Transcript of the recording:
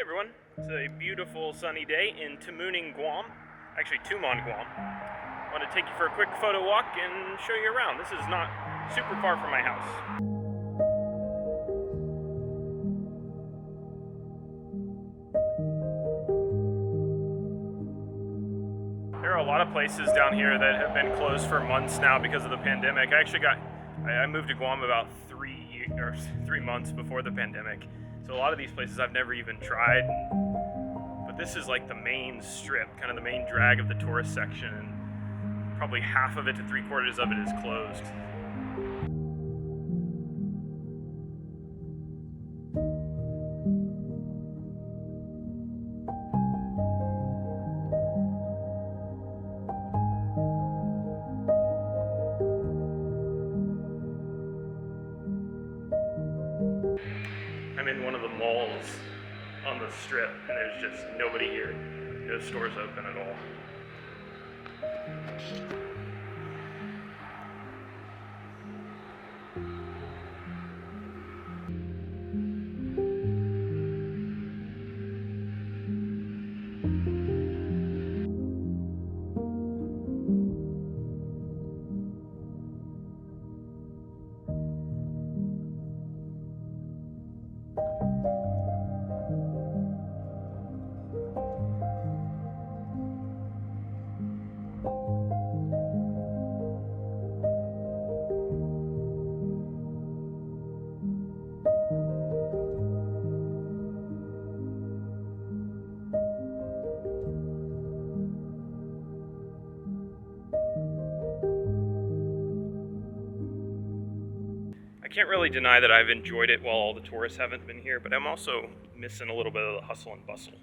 everyone, it's a beautiful sunny day in TUMON Guam, actually TUMON Guam. I want to take you for a quick photo walk and show you around. This is not super far from my house. There are a lot of places down here that have been closed for months now because of the pandemic. I moved to Guam about 3 months before the pandemic. So a lot of these places I've never even tried, but this is like the main strip, kind of the main drag of the tourist section, and probably half of it to 3/4 of it is closed. I'm in one of the malls on the strip, and there's just nobody here. No stores open at all. I can't really deny that I've enjoyed it while all the tourists haven't been here, but I'm also missing a little bit of the hustle and bustle.